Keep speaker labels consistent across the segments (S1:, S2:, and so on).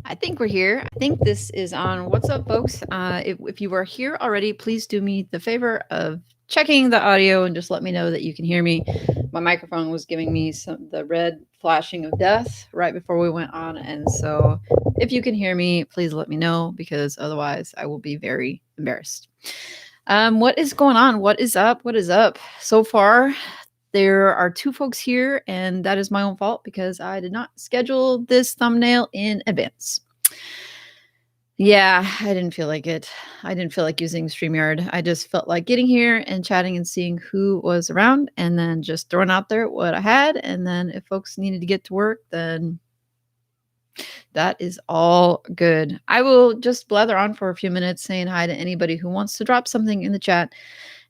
S1: I think we're here. I think this is on. What's up, folks? If you are here already, please do me the favor of checking the audio and just let me know that you can hear me. My microphone was giving me the red flashing of death right before we went on. And so if you can hear me, please let me know because otherwise I will be very embarrassed. What is going on? What is up? What is up? So far, there are two folks here, and that is my own fault because I did not schedule this thumbnail in advance. Yeah, I didn't feel like it. I didn't feel like using StreamYard. I just felt like getting here and chatting and seeing who was around and then just throwing out there what I had. And then if folks needed to get to work, then that is all good. I will just blather on for a few minutes saying hi to anybody who wants to drop something in the chat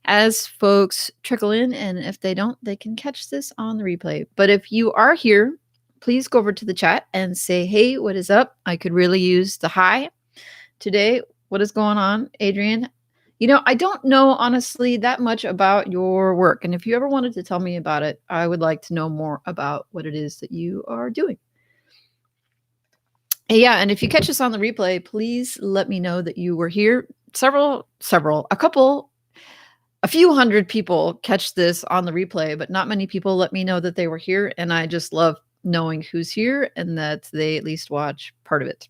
S1: as folks trickle in, and if they don't, they can catch this on the replay. But if you are here, please go over to the chat and say, hey, what is up? I could really use the hi today. What is going on, Adrian? You know, I don't know, honestly, that much about your work. And if you ever wanted to tell me about it, I would like to know more about what it is that you are doing. Yeah, and if you catch us on the replay, please let me know that you were here. A few hundred people catch this on the replay, but not many people let me know that they were here. And I just love knowing who's here and that they at least watch part of it.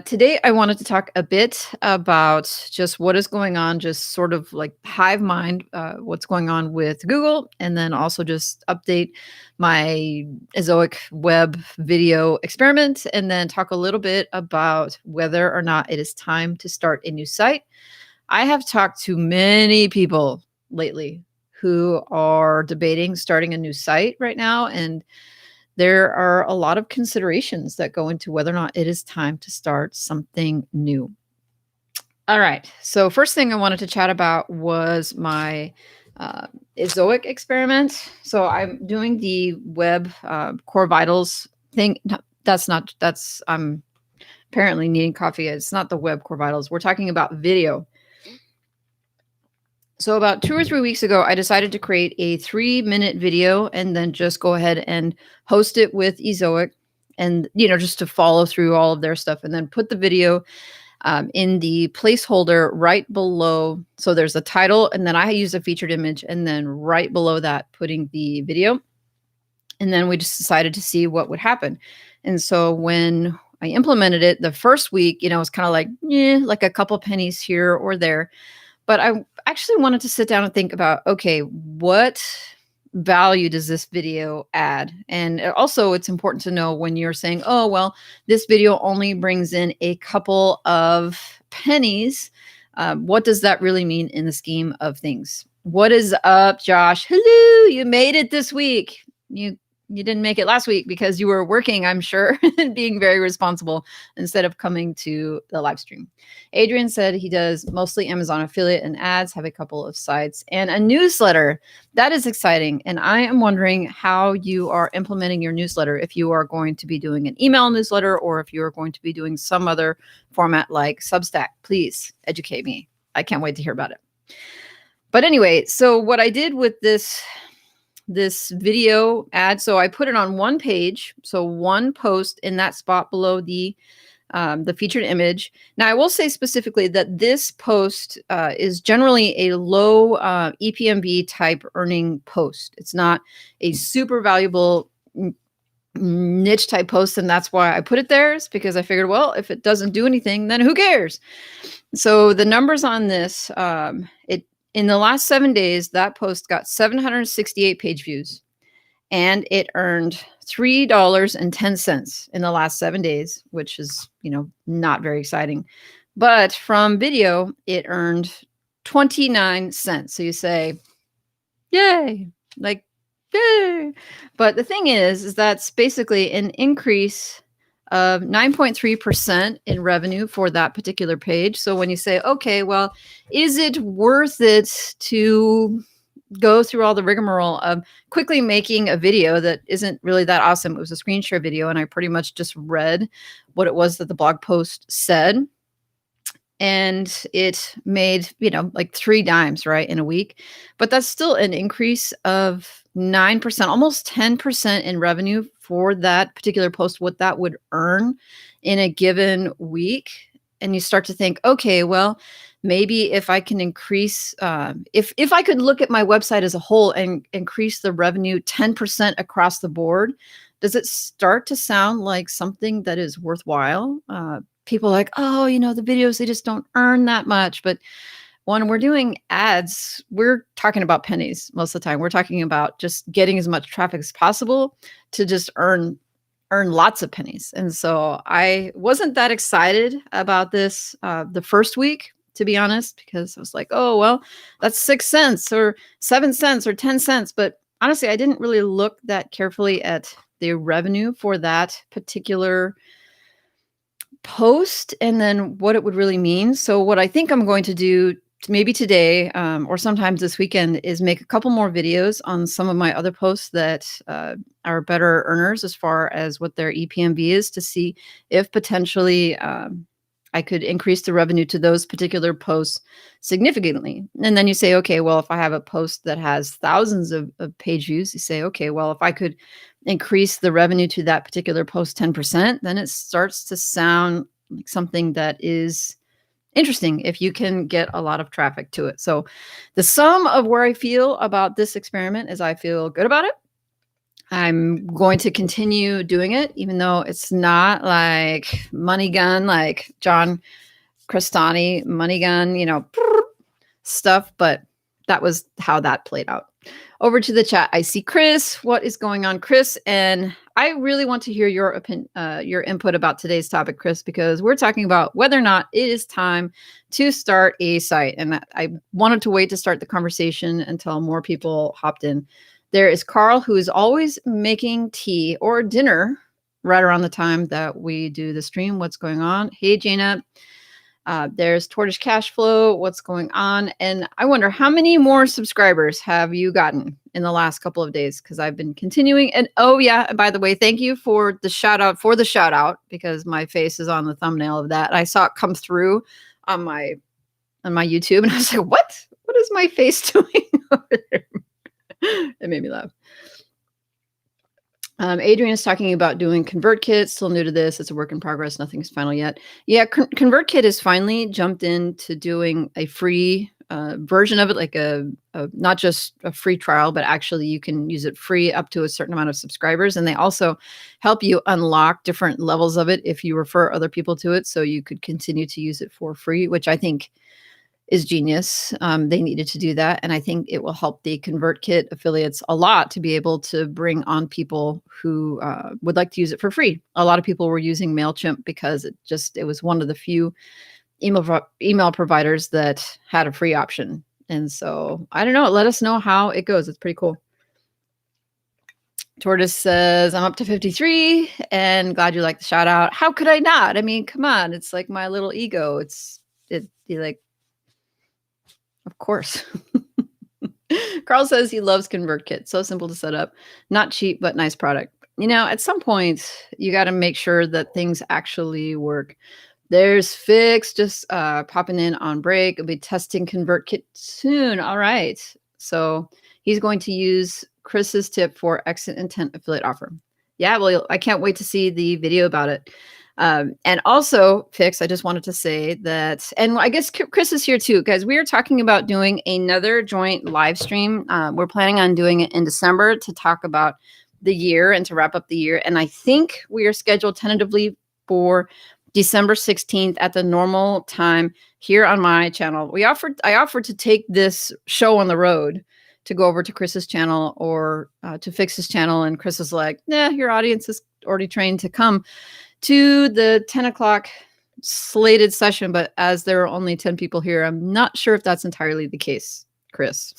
S1: Today, I wanted to talk a bit about just what is going on, just sort of like hive mind, what's going on with Google, and then also just update my Ezoic web video experiment, and then talk a little bit about whether or not it is time to start a new site. I have talked to many people lately who are debating starting a new site right now, and there are a lot of considerations that go into whether or not it is time to start something new. All right. So first thing I wanted to chat about was my Ezoic experiment. So I'm doing the web core vitals thing. No, I'm apparently needing coffee. It's not the web core vitals. We're talking about video. So about 2 or 3 weeks ago, I decided to create a 3-minute video and then just go ahead and host it with Ezoic and, just to follow through all of their stuff and then put the video in the placeholder right below. So there's a title and then I use a featured image and then right below that, putting the video. And then we just decided to see what would happen. And so when I implemented it the first week, it was kind of like a couple pennies here or there. But I actually wanted to sit down and think about, okay, what value does this video add? And also it's important to know when you're saying, oh, well, this video only brings in a couple of pennies. What does that really mean in the scheme of things? What is up, Josh? Hello, you made it this week. You didn't make it last week because you were working, I'm sure, and being very responsible instead of coming to the live stream. Adrian said he does mostly Amazon affiliate and ads, have a couple of sites and a newsletter. That is exciting. And I am wondering how you are implementing your newsletter, if you are going to be doing an email newsletter or if you are going to be doing some other format like Substack. Please educate me. I can't wait to hear about it. But anyway, so what I did with this video ad. So I put it on one page. So one post in that spot below the featured image. Now I will say specifically that this post is generally a low EPMB type earning post. It's not a super valuable niche type post. And that's why I put it there, is because I figured, well, if it doesn't do anything, then who cares? So the numbers on this, in the last 7 days, that post got 768 page views and it earned $3.10 in the last 7 days, which is, not very exciting. But from video, it earned 29 cents. So you say, yay, yay. But the thing is that's basically an increase of 9.3% in revenue for that particular page. So when you say, okay, well, is it worth it to go through all the rigmarole of quickly making a video that isn't really that awesome? It was a screen share video, and I pretty much just read what it was that the blog post said. And it made, like 3 dimes, right, in a week. But that's still an increase of 9%, almost 10% in revenue for that particular post, what that would earn in a given week. And you start to think, okay, well, maybe if I can increase, if I could look at my website as a whole and increase the revenue 10% across the board, does it start to sound like something that is worthwhile? People are like, oh, the videos, they just don't earn that much. But when we're doing ads, we're talking about pennies most of the time. We're talking about just getting as much traffic as possible to just earn lots of pennies. And so I wasn't that excited about this the first week, to be honest, because I was like, oh, well, that's 6 cents or 7 cents or 10 cents. But honestly, I didn't really look that carefully at the revenue for that particular post and then what it would really mean. So what I think I'm going to do maybe today or sometimes this weekend is make a couple more videos on some of my other posts that are better earners as far as what their EPMV is, to see if potentially I could increase the revenue to those particular posts significantly. And then you say, okay, well, if I have a post that has thousands of page views, you say, okay, well, if I could increase the revenue to that particular post 10%, then it starts to sound like something that is interesting if you can get a lot of traffic to it. So the sum of where I feel about this experiment is I feel good about it. I'm going to continue doing it, even though it's not like money gun, like John Crestani money gun, stuff, but that was how that played out. Over to the chat. I see Chris. What is going on, Chris? And I really want to hear your input about today's topic, Chris, because we're talking about whether or not it is time to start a site. And I wanted to wait to start the conversation until more people hopped in. There is Carl, who is always making tea or dinner right around the time that we do the stream. What's going on? Hey, Jana. There's Tortoise Cashflow. What's going on? And I wonder, how many more subscribers have you gotten in the last couple of days? Because I've been continuing. And oh yeah, by the way, thank you for the shout out, because my face is on the thumbnail of that. I saw it come through on my YouTube, and I was like, what is my face doing over there? It made me laugh. Adrian is talking about doing Convertkit. Still new to this. It's a work in progress. Nothing's final yet. Yeah, Convertkit has finally jumped into doing a free version of it, like a not just a free trial, but actually you can use it free up to a certain amount of subscribers. And they also help you unlock different levels of it if you refer other people to it. So you could continue to use it for free, which I think is genius. They needed to do that. And I think it will help the Convertkit affiliates a lot to be able to bring on people who would like to use it for free. A lot of people were using MailChimp because it was one of the few email providers that had a free option. And so I don't know. Let us know how it goes. It's pretty cool. Tortoise says, I'm up to 53 and glad you like the shout out. How could I not? I mean, come on. It's like my little ego. Of course. Carl says he loves Convertkit. So simple to set up. Not cheap, but nice product. At some point, you got to make sure that things actually work. There's Fix just popping in on break. I'll be testing Convertkit soon. All right. So he's going to use Chris's tip for exit intent affiliate offer. Yeah, well, I can't wait to see the video about it. And also, Fix, I just wanted to say that, and I guess Chris is here too, guys. We are talking about doing another joint live stream. We're planning on doing it in December to talk about the year and to wrap up the year. And I think we are scheduled tentatively for December 16th at the normal time here on my channel. I offered to take this show on the road to go over to Chris's channel or to Fix's channel. And Chris is like, nah, your audience is already trained to come to the 10 o'clock slated session, but as there are only 10 people here, I'm not sure if that's entirely the case, Chris.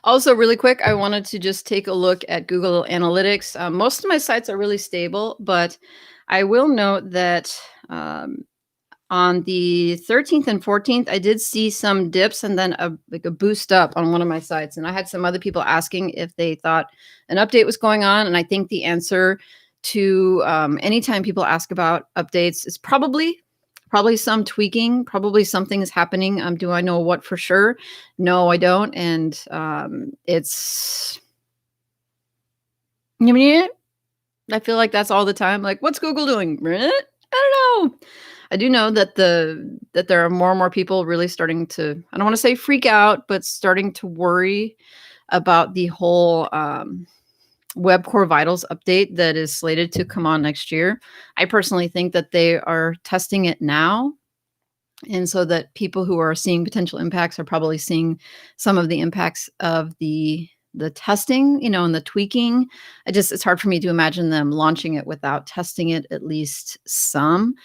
S1: Also, really quick, I wanted to just take a look at Google Analytics. Most of my sites are really stable, but I will note that on the 13th and 14th, I did see some dips and then a boost up on one of my sites. And I had some other people asking if they thought an update was going on. And I think the answer to anytime people ask about updates is probably Probably some tweaking, probably something is happening. Do I know what for sure? No, I don't. And it's, I feel like that's all the time. Like, what's Google doing? I don't know. I do know that there are more and more people really starting to, I don't want to say freak out, but starting to worry about the whole Web Core Vitals update that is slated to come on next year. I personally think that they are testing it now. And so that people who are seeing potential impacts are probably seeing some of the impacts of the testing, and the tweaking. It's hard for me to imagine them launching it without testing it at least some.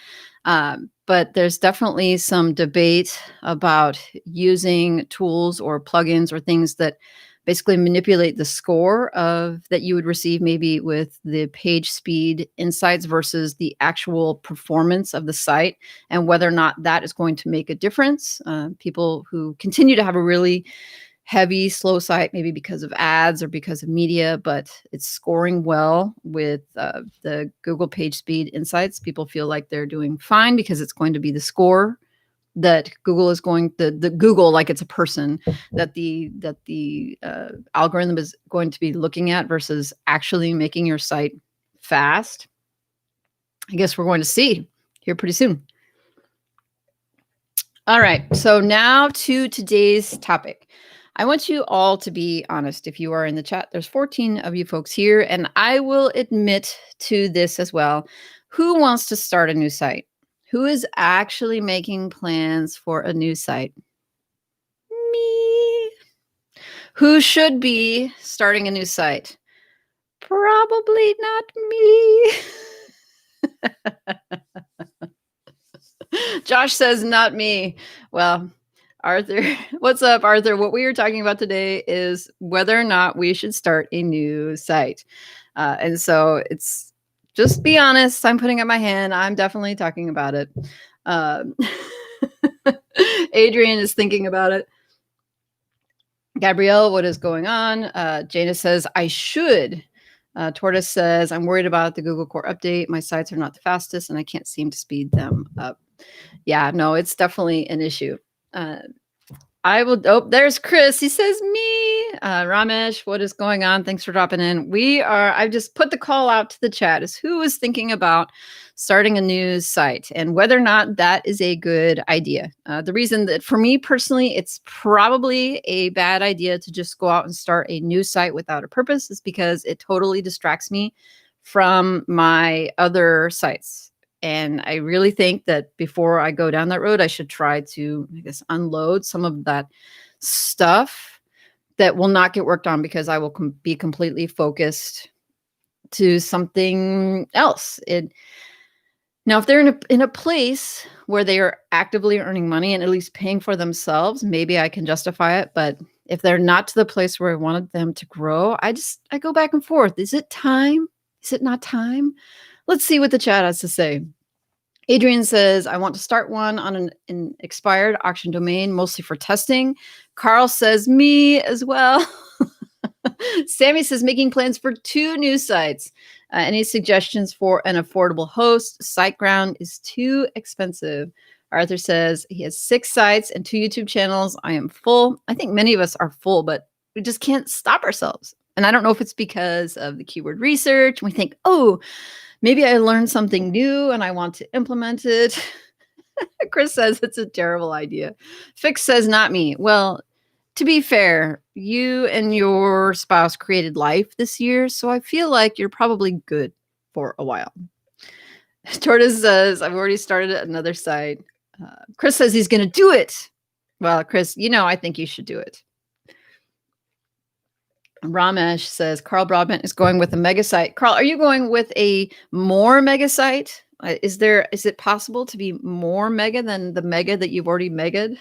S1: But there's definitely some debate about using tools or plugins or things that basically manipulate the score of that you would receive maybe with the page speed insights versus the actual performance of the site, and whether or not that is going to make a difference. People who continue to have a really heavy, slow site, maybe because of ads or because of media, but it's scoring well with the Google page speed insights. People feel like they're doing fine because it's going to be the score that Google is going the Google, like it's a person that the algorithm is going to be looking at versus actually making your site fast. I guess we're going to see here pretty soon. All right, so now to today's topic. I want you all to be honest. If you are in the chat, there's 14 of you folks here, and I will admit to this as well. Who wants to start a new site? Who is actually making plans for a new site? Me. Who should be starting a new site? Probably not me. Josh says, not me. Well, Arthur, what's up, Arthur? What we are talking about today is whether or not we should start a new site. And so it's, just be honest. I'm putting up my hand. I'm definitely talking about it. Adrian is thinking about it. Gabrielle, what is going on? Jana says, I should. Tortoise says, I'm worried about the Google Core update. My sites are not the fastest and I can't seem to speed them up. Yeah, no, it's definitely an issue. There's Chris. He says, me. Ramesh, what is going on? Thanks for dropping in. I've just put the call out to the chat as who is thinking about starting a new site and whether or not that is a good idea. The reason that for me personally, it's probably a bad idea to just go out and start a new site without a purpose is because it totally distracts me from my other sites. And I really think that before I go down that road, I should try to, unload some of that stuff that will not get worked on because I will be completely focused to something else. Now, if they're in a place where they are actively earning money and at least paying for themselves, maybe I can justify it. But if they're not to the place where I wanted them to grow, I go back and forth. Is it time? Is it not time? Let's see what the chat has to say. Adrian says, I want to start one on an expired auction domain, mostly for testing. Carl says, me as well. Sammy says, making plans for 2 new sites. Any suggestions for an affordable host? SiteGround is too expensive. Arthur says he has 6 sites and 2 YouTube channels. I am full. I think many of us are full, but we just can't stop ourselves. And I don't know if it's because of the keyword research. We think, oh, maybe I learned something new and I want to implement it. Chris says it's a terrible idea. Fix says not me. Well, to be fair, you and your spouse created life this year, so I feel like you're probably good for a while. Tortoise says, I've already started another site. Chris says he's going to do it. Well, Chris, I think you should do it. Ramesh says, Carl Broadbent is going with a mega site. Carl, are you going with a more mega site? Is it possible to be more mega than the mega that you've already mega'd?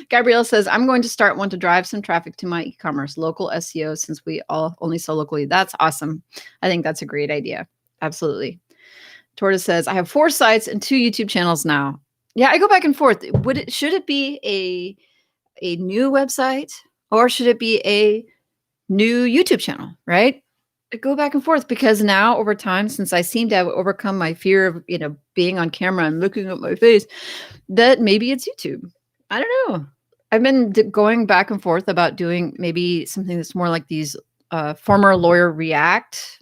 S1: Gabrielle says, I'm going to start one to drive some traffic to my e-commerce, local SEO, since we all only sell locally. That's awesome. I think that's a great idea. Absolutely. Tortoise says, I have 4 sites and 2 YouTube channels now. Yeah, I go back and forth. Should it be a new website or should it be a new YouTube channel, right? I go back and forth because now over time, since I seem to have overcome my fear of, being on camera and looking at my face, that maybe it's YouTube. I don't know. I've been going back and forth about doing maybe something that's more like these former lawyer react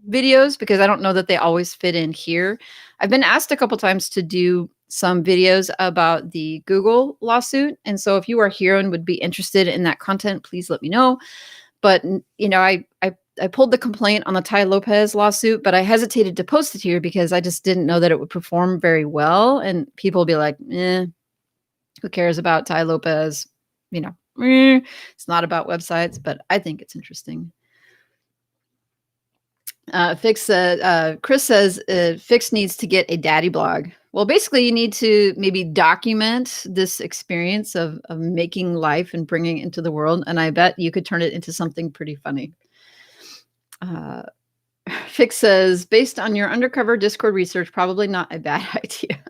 S1: videos because I don't know that they always fit in here. I've been asked a couple times to do some videos about the Google lawsuit. And so if you are here and would be interested in that content, please let me know. But I pulled the complaint on the Ty Lopez lawsuit, but I hesitated to post it here because I just didn't know that it would perform very well. And people will be like, who cares about Ty Lopez? It's not about websites, but I think it's interesting. Chris says, Fix needs to get a daddy blog. Well, basically, you need to maybe document this experience of making life and bringing it into the world. And I bet you could turn it into something pretty funny. Fix says, based on your undercover Discord research, probably not a bad idea.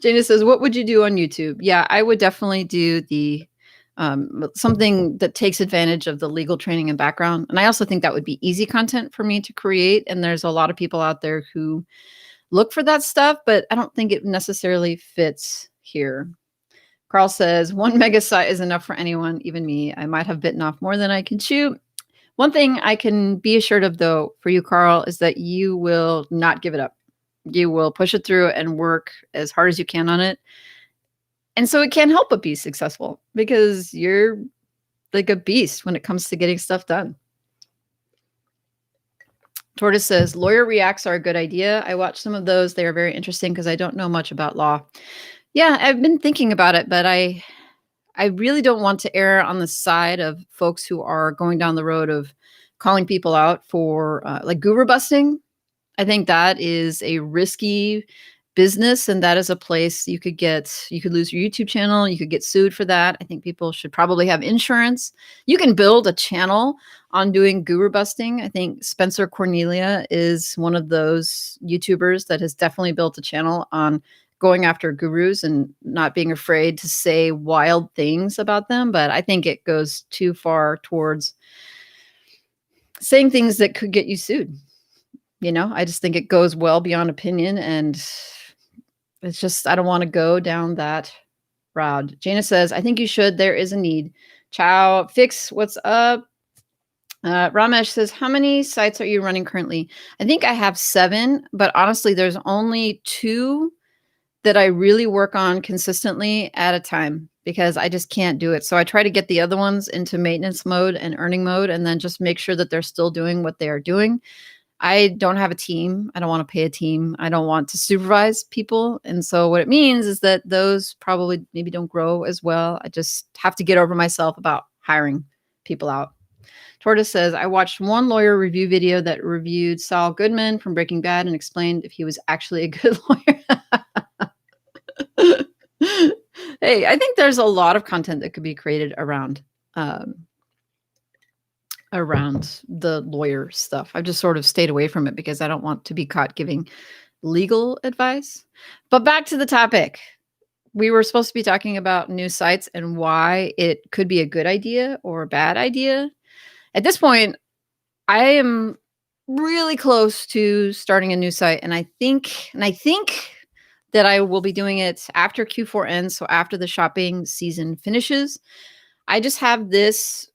S1: Jana says, what would you do on YouTube? Yeah, I would definitely do the something that takes advantage of the legal training and background. And I also think that would be easy content for me to create. And there's a lot of people out there who look for that stuff, but I don't think it necessarily fits here. Carl says, 1 mega site is enough for anyone, even me. I might have bitten off more than I can chew. One thing I can be assured of, though, for you, Carl, is that you will not give it up. You will push it through and work as hard as you can on it. And so it can't help but be successful because you're like a beast when it comes to getting stuff done. Tortoise says, lawyer reacts are a good idea. I watched some of those. They are very interesting because I don't know much about law. Yeah, I've been thinking about it, but I really don't want to err on the side of folks who are going down the road of calling people out for like guru busting. I think that is a risky business, and that is a place you could lose your YouTube channel. You could get sued for that. I think people should probably have insurance. You can build a channel on doing guru busting. I think Spencer Cornelia is one of those YouTubers that has definitely built a channel on going after gurus and not being afraid to say wild things about them. But I think it goes too far towards saying things that could get you sued. I just think it goes well beyond opinion, and it's just, I don't want to go down that route. Jana says, I think you should. There is a need. Ciao. Fix, what's up? Ramesh says, how many sites are you running currently? I think I have 7, but honestly, there's only 2 that I really work on consistently at a time because I just can't do it. So I try to get the other ones into maintenance mode and earning mode and then just make sure that they're still doing what they are doing. I don't have a team. I don't want to pay a team. I don't want to supervise people. And so what it means is that those probably maybe don't grow as well. I just have to get over myself about hiring people out. Tortoise says, I watched one lawyer review video that reviewed Saul Goodman from Breaking Bad and explained if he was actually a good lawyer. Hey, I think there's a lot of content that could be created around the lawyer stuff. I've just sort of stayed away from it because I don't want to be caught giving legal advice. But back to the topic. We were supposed to be talking about new sites and why it could be a good idea or a bad idea. At this point, I am really close to starting a new site, and I think that I will be doing it after Q4 ends, so after the shopping season finishes. I just have this,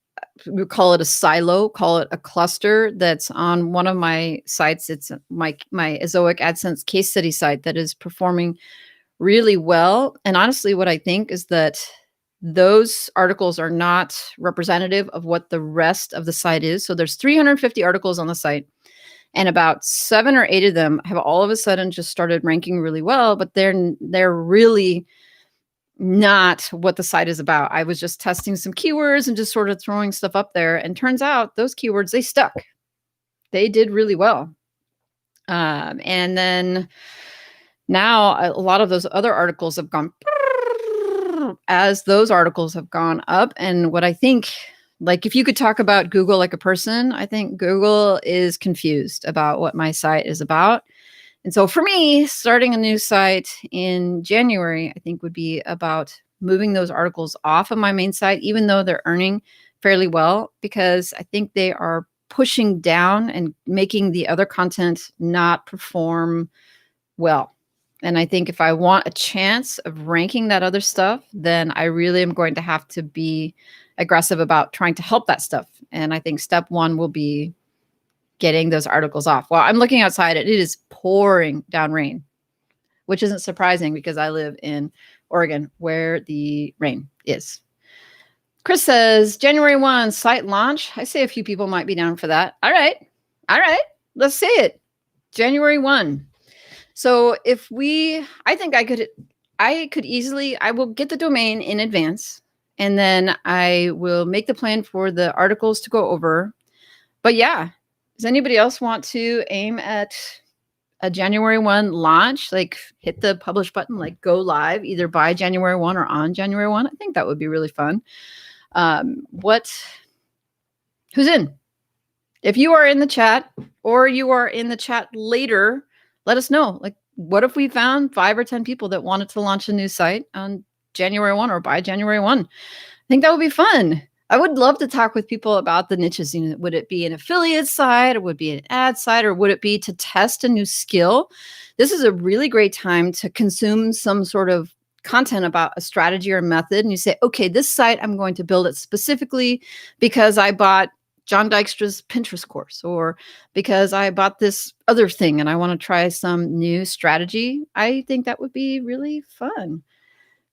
S1: we call it a silo, call it a cluster that's on one of my sites. It's my Ezoic AdSense case study site that is performing really well. And honestly, what I think is that those articles are not representative of what the rest of the site is. So there's 350 articles on the site, and about 7 or 8 of them have all of a sudden just started ranking really well, but they're really not what the site is about. I was just testing some keywords and just sort of throwing stuff up there, and turns out those keywords, they stuck. They did really well. And then now a lot of those other articles have gone as those articles have gone up. And what I think, like, if you could talk about Google like a person, I think Google is confused about what my site is about. And so for me, starting a new site in January, I think would be about moving those articles off of my main site, even though they're earning fairly well, because I think they are pushing down and making the other content not perform well. And I think if I want a chance of ranking that other stuff, then I really am going to have to be aggressive about trying to help that stuff. And I think step one will be getting those articles off. Well, I'm looking outside and it is pouring down rain, which isn't surprising because I live in Oregon where the rain is. Chris says, January 1, site launch. I say a few people might be down for that. All right. Let's say it. January 1. So I think I could easily, I will get the domain in advance and then I will make the plan for the articles to go over. But yeah, does anybody else want to aim at a January 1 launch? Like hit the publish button, like go live either by January 1 or on January 1. I think that would be really fun. Who's in? If you are in the chat or you are in the chat later, let us know. Like, what if we found 5 or 10 people that wanted to launch a new site on January 1 or by January 1? I think that would be fun. I would love to talk with people about the niches. You know, would it be an affiliate site or would it be an ad site or would it be to test a new skill? This is a really great time to consume some sort of content about a strategy or method. And you say, okay, this site, I'm going to build it specifically because I bought John Dykstra's Pinterest course, or because I bought this other thing and I want to try some new strategy. I think that would be really fun.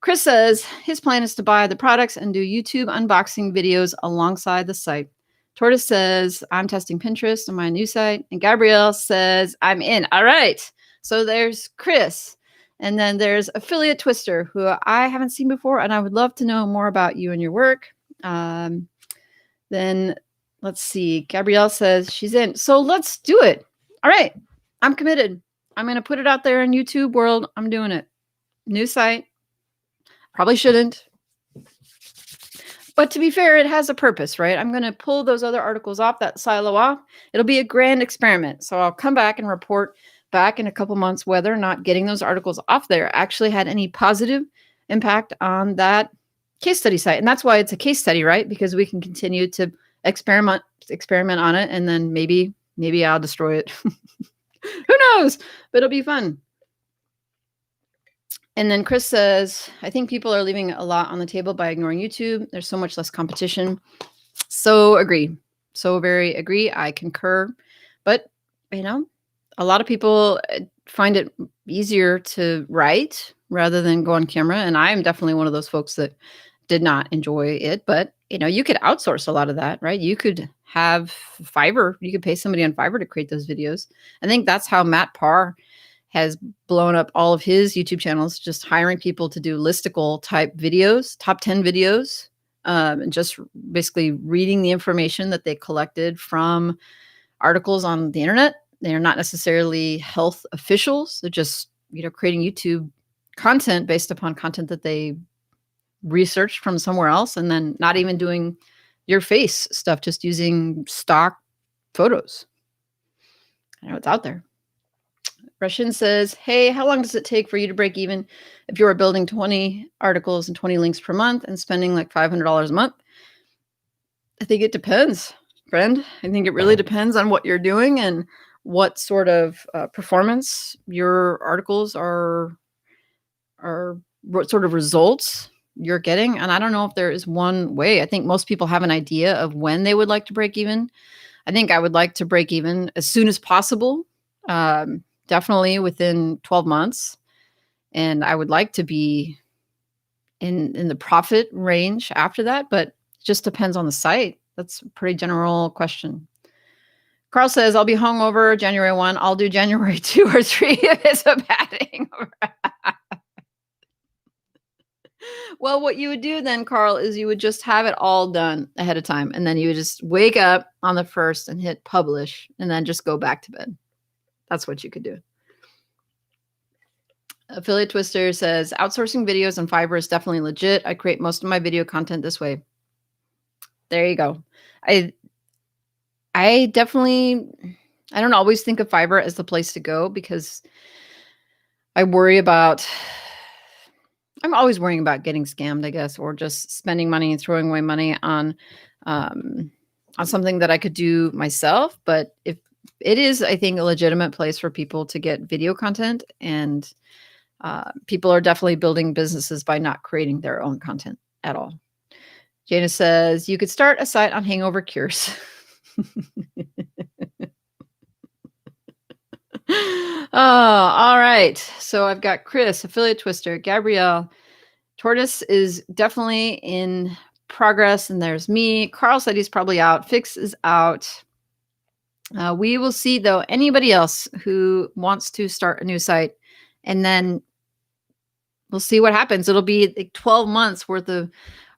S1: Chris says his plan is to buy the products and do YouTube unboxing videos alongside the site. Tortoise says, I'm testing Pinterest on my new site. And Gabrielle says, I'm in. All right. So there's Chris. And then there's Affiliate Twister, who I haven't seen before. And I would love to know more about you and your work. Then let's see. Gabrielle says she's in. So let's do it. All right. I'm committed. I'm going to put it out there in YouTube world. I'm doing it. New site. Probably shouldn't. But to be fair, it has a purpose, right? I'm going to pull those other articles off, that silo off. It'll be a grand experiment. So I'll come back and report back in a couple months whether or not getting those articles off there actually had any positive impact on that case study site. And that's why it's a case study, right? Because we can continue to experiment on it, and then maybe I'll destroy it. Who knows? But it'll be fun. And then Chris says, I think people are leaving a lot on the table by ignoring YouTube. There's so much less competition. So agree. So very agree. I concur. But, you know, a lot of people find it easier to write rather than go on camera. And I am definitely one of those folks that did not enjoy it. But, you know, you could outsource a lot of that, right? You could have Fiverr. You could pay somebody on Fiverr to create those videos. I think that's how Matt Parr has blown up all of his YouTube channels, just hiring people to do listicle type videos, top 10 videos, and just basically reading the information that they collected from articles on the internet. They're not necessarily health officials. They're just, you know, creating YouTube content based upon content that they researched from somewhere else, and then not even doing your face stuff, just using stock photos. I know it's out there. Russian says, hey, how long does it take for you to break even if you are building 20 articles and 20 links per month and spending like $500 a month? I think it depends, friend. I think it really depends on what you're doing and what sort of performance your articles are, what sort of results you're getting. And I don't know if there is one way. I think most people have an idea of when they would like to break even. I think I would like to break even as soon as possible. Definitely within 12 months. And I would like to be in the profit range after that, but it just depends on the site. That's a pretty general question. Carl says, I'll be hungover January 1. I'll do January 2 or 3 if it's a bad hangover. Well, what you would do then, Carl, is you would just have it all done ahead of time. And then you would just wake up on the 1st and hit publish and then just go back to bed. That's what you could do. Affiliate Twister says, outsourcing videos on Fiverr is definitely legit. I create most of my video content this way. There you go. I definitely, I don't always think of Fiverr as the place to go because I'm always worrying about getting scammed, I guess, or just spending money and throwing away money on on something that I could do myself. But if it is, I think, a legitimate place for people to get video content, and people are definitely building businesses by not creating their own content at all. Jana says, you could start a site on hangover cures. Oh, all right. So I've got Chris, Affiliate Twister, Gabrielle. Tortoise is definitely in progress, and there's me. Carl said he's probably out. Fix is out. We will see, though, anybody else who wants to start a new site, and then we'll see what happens. It'll be like 12 months worth of,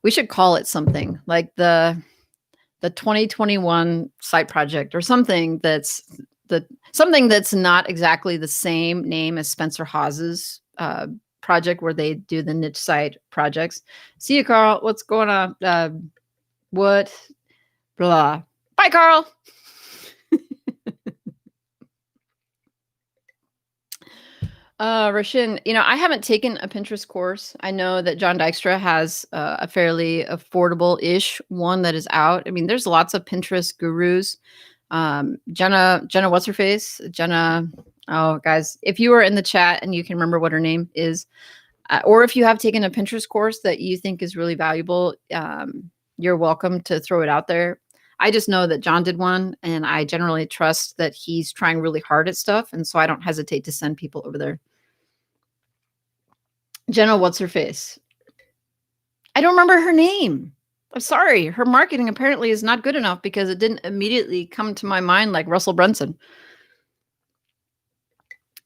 S1: we should call it something like the 2021 site project, or something that's not exactly the same name as Spencer Hawes's project where they do the niche site projects. See you, Carl. What's going on? What? Blah. Bye, Carl. Rashin, I haven't taken a Pinterest course. I know that John Dykstra has a fairly affordable-ish one that is out. I mean, there's lots of Pinterest gurus. Jenna, what's her face? Jenna. Oh, guys, if you are in the chat and you can remember what her name is, or if you have taken a Pinterest course that you think is really valuable, you're welcome to throw it out there. I just know that John did one, and I generally trust that he's trying really hard at stuff, and so I don't hesitate to send people over there. Jenna, what's her face? I don't remember her name. I'm sorry. Her marketing apparently is not good enough because it didn't immediately come to my mind like Russell Brunson.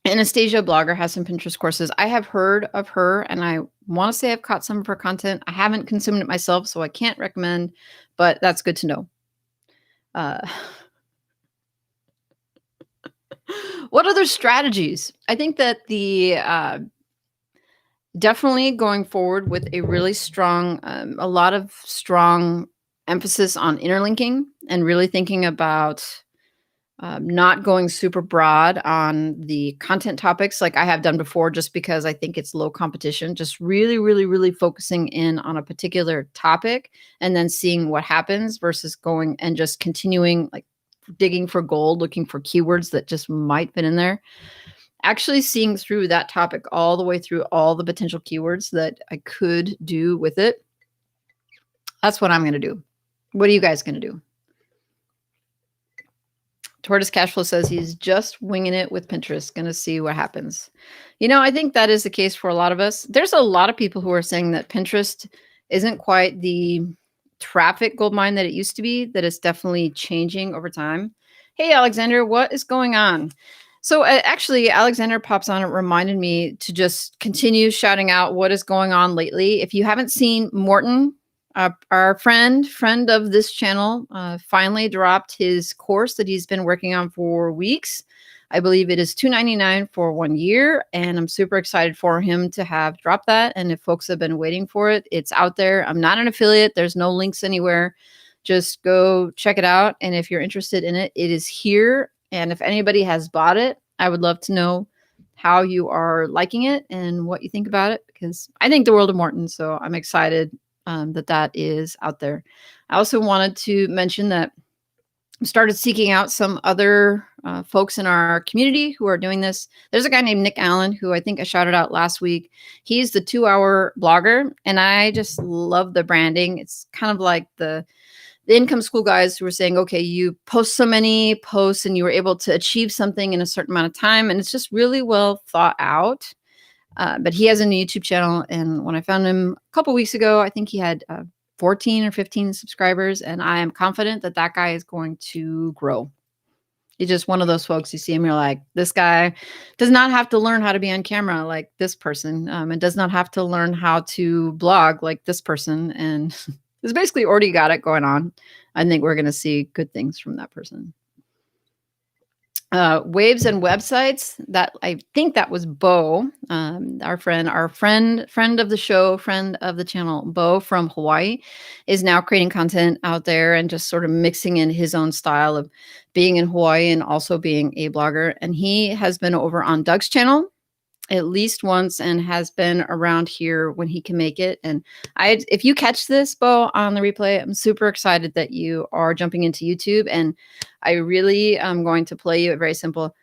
S1: Anastasia Blogger has some Pinterest courses. I have heard of her, and I want to say I've caught some of her content. I haven't consumed it myself, so I can't recommend, but that's good to know. What other strategies? I think that the definitely going forward with a really strong, a lot of strong emphasis on interlinking, and really thinking about not going super broad on the content topics like I have done before, just because I think it's low competition. Just really, really, really focusing in on a particular topic and then seeing what happens, versus going and just continuing like digging for gold, looking for keywords that just might fit in there. Actually seeing through that topic all the way through all the potential keywords that I could do with it. That's what I'm going to do. What are you guys going to do? Tortoise Cashflow says he's just winging it with Pinterest. Going to see what happens. I think that is the case for a lot of us. There's a lot of people who are saying that Pinterest isn't quite the traffic goldmine that it used to be, that it's definitely changing over time. Hey, Alexander, what is going on? So actually, Alexander pops on and reminded me to just continue shouting out what is going on lately. If you haven't seen Morton, our friend of this channel, finally dropped his course that he's been working on for weeks. I believe it is $299 for 1 year, and I'm super excited for him to have dropped that. And if folks have been waiting for it, it's out there. I'm not an affiliate. There's no links anywhere. Just go check it out. And if you're interested in it, it is here. And if anybody has bought it, I would love to know how you are liking it and what you think about it, because I think the world of Morton. So I'm excited that is out there. I also wanted to mention that I started seeking out some other folks in our community who are doing this. There's a guy named Nick Allen, who I think I shouted out last week. He's the 2-hour blogger, and I just love the branding. It's kind of like the income school guys who were saying, okay, you post so many posts and you were able to achieve something in a certain amount of time. And it's just really well thought out. But he has a new YouTube channel. And when I found him a couple weeks ago, I think he had 14 or 15 subscribers. And I am confident that that guy is going to grow. He's just one of those folks, you see him, you're like, this guy does not have to learn how to be on camera like this person. And does not have to learn how to blog like this person. And it's basically already got it going on. I think we're going to see good things from that person. Waves and websites, that I think that was Bo, our friend of the show, friend of the channel, Bo from Hawaii, is now creating content out there and just sort of mixing in his own style of being in Hawaii and also being a blogger. And he has been over on Doug's channel. at least once and has been around here when he can make it. And if you catch this, Bo, on the replay, I'm super excited that you are jumping into YouTube. And I really am going to play you a very simple,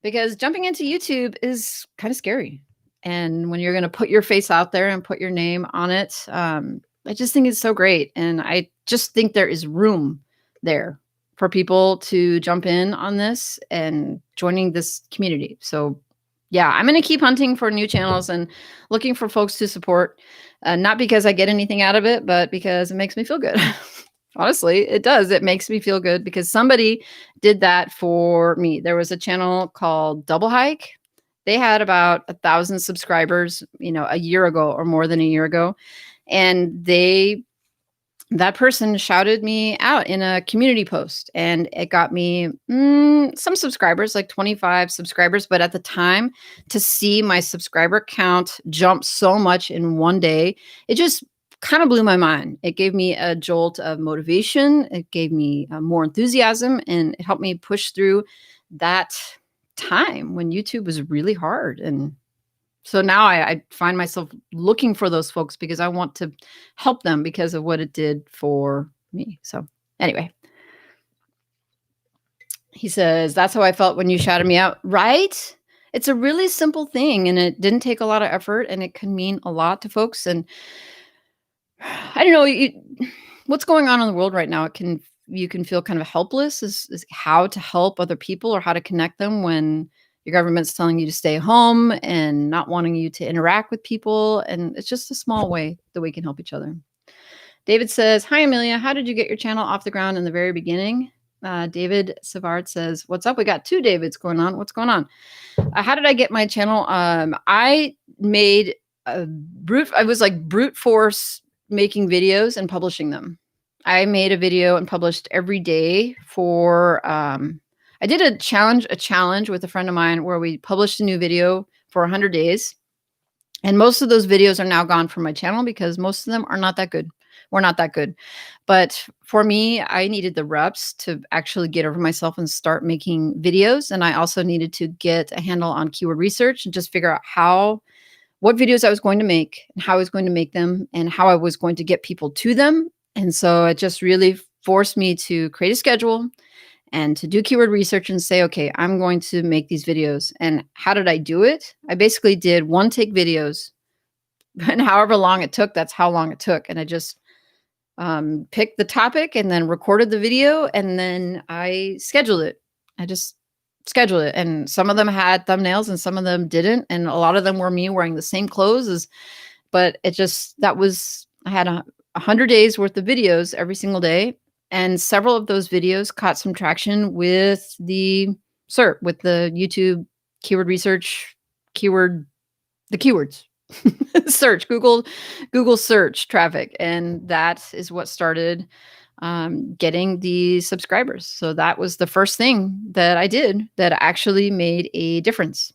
S1: because jumping into YouTube is kind of scary. And when you're going to put your face out there and put your name on it, I just think it's so great. And I just think there is room there for people to jump in on this and joining this community. So yeah, I'm going to keep hunting for new channels and looking for folks to support, not because I get anything out of it, but because it makes me feel good. Honestly, it does. It makes me feel good because somebody did that for me. There was a channel called Double Hike. They had about 1,000 subscribers, a year ago or more than a year ago. And that person shouted me out in a community post, and it got me some subscribers, like 25 subscribers. But at the time, to see my subscriber count jump so much in one day, it just kind of blew my mind. It gave me a jolt of motivation. It gave me more enthusiasm, and it helped me push through that time when YouTube was really hard. And so now I find myself looking for those folks because I want to help them because of what it did for me. So anyway, he says, that's how I felt when you shouted me out, right? It's a really simple thing, and it didn't take a lot of effort, and it can mean a lot to folks. And I don't know, what's going on in the world right now. You can feel kind of helpless is how to help other people or how to connect them when your government's telling you to stay home and not wanting you to interact with people. And it's just a small way that we can help each other. David says, hi, Emilia. How did you get your channel off the ground in the very beginning? David Savard says, what's up? We got two Davids going on. What's going on? How did I get my channel? I made I was like brute force making videos and publishing them. I made a video and published every day for, I did a challenge with a friend of mine where we published a new video for 100 days. And most of those videos are now gone from my channel because most of them are not that good. We're not that good. But for me, I needed the reps to actually get over myself and start making videos. And I also needed to get a handle on keyword research and just figure out what videos I was going to make and how I was going to make them and how I was going to get people to them. And so it just really forced me to create a schedule and to do keyword research and say, okay, I'm going to make these videos. And how did I do it? I basically did one take videos, and however long it took, that's how long it took. And I just picked the topic and then recorded the video, and then I scheduled it. I just scheduled it. And some of them had thumbnails and some of them didn't. And a lot of them were me wearing the same clothes but I had 100 days worth of videos every single day. And several of those videos caught some traction with the SERP, with the YouTube keyword research, the keywords, search, Google search traffic. And that is what started getting the subscribers. So that was the first thing that I did that actually made a difference.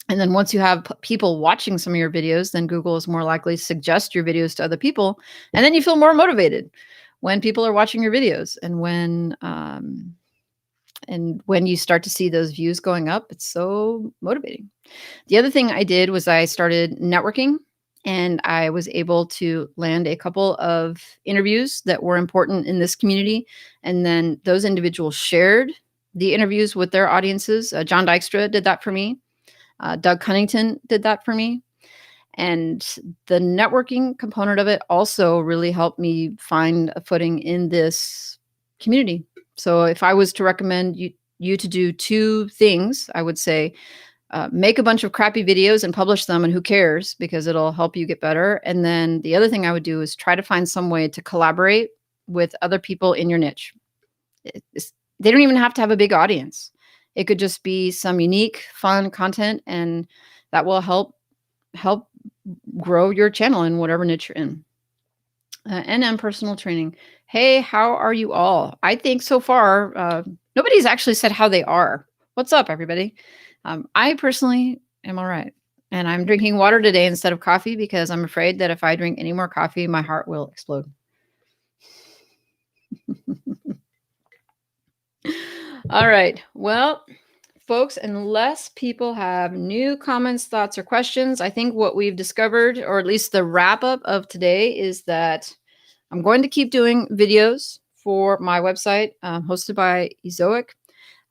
S1: And then once you have people watching some of your videos, then Google is more likely to suggest your videos to other people. And then you feel more motivated when people are watching your videos. And when you start to see those views going up, it's so motivating. The other thing I did was I started networking, and I was able to land a couple of interviews that were important in this community. And then those individuals shared the interviews with their audiences. John Dykstra did that for me. Doug Cunnington did that for me. And the networking component of it also really helped me find a footing in this community. So if I was to recommend you to do two things, I would say, make a bunch of crappy videos and publish them, and who cares, because it'll help you get better. And then the other thing I would do is try to find some way to collaborate with other people in your niche. They don't even have to have a big audience. It could just be some unique, fun content, and that will help grow your channel in whatever niche you're in. NM Personal Training. Hey, how are you all? I think so far, nobody's actually said how they are. What's up, everybody? I personally am all right. And I'm drinking water today instead of coffee because I'm afraid that if I drink any more coffee, my heart will explode. All right. Well, folks, unless people have new comments, thoughts, or questions, I think what we've discovered, or at least the wrap up of today, is that I'm going to keep doing videos for my website, hosted by Ezoic.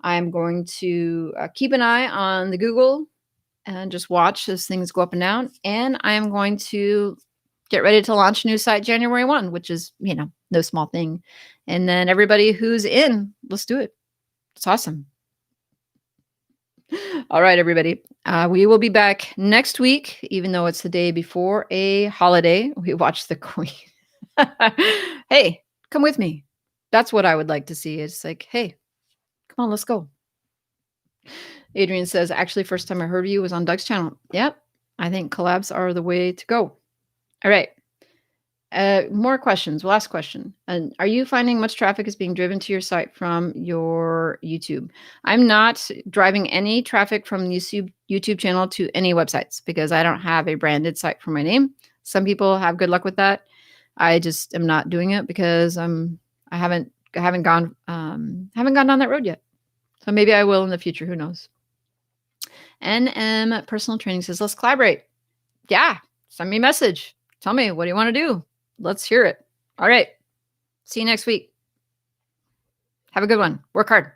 S1: I'm going to keep an eye on the Google and just watch as things go up and down. And I am going to get ready to launch a new site January 1, which is, no small thing. And then everybody who's in, let's do it. It's awesome. All right, everybody. We will be back next week, even though it's the day before a holiday. We watch the Queen. Hey, come with me. That's what I would like to see. It's like, hey, come on, let's go. Adrian says, actually, first time I heard of you was on Doug's channel. Yep. I think collabs are the way to go. All right. More questions. Last question. And are you finding much traffic is being driven to your site from your YouTube? I'm not driving any traffic from the YouTube channel to any websites because I don't have a branded site for my name. Some people have good luck with that. I just am not doing it because I haven't gone down that road yet. So maybe I will in the future. Who knows? NM Personal Training says, let's collaborate. Yeah. Send me a message. Tell me, what do you want to do? Let's hear it. All right. See you next week. Have a good one. Work hard.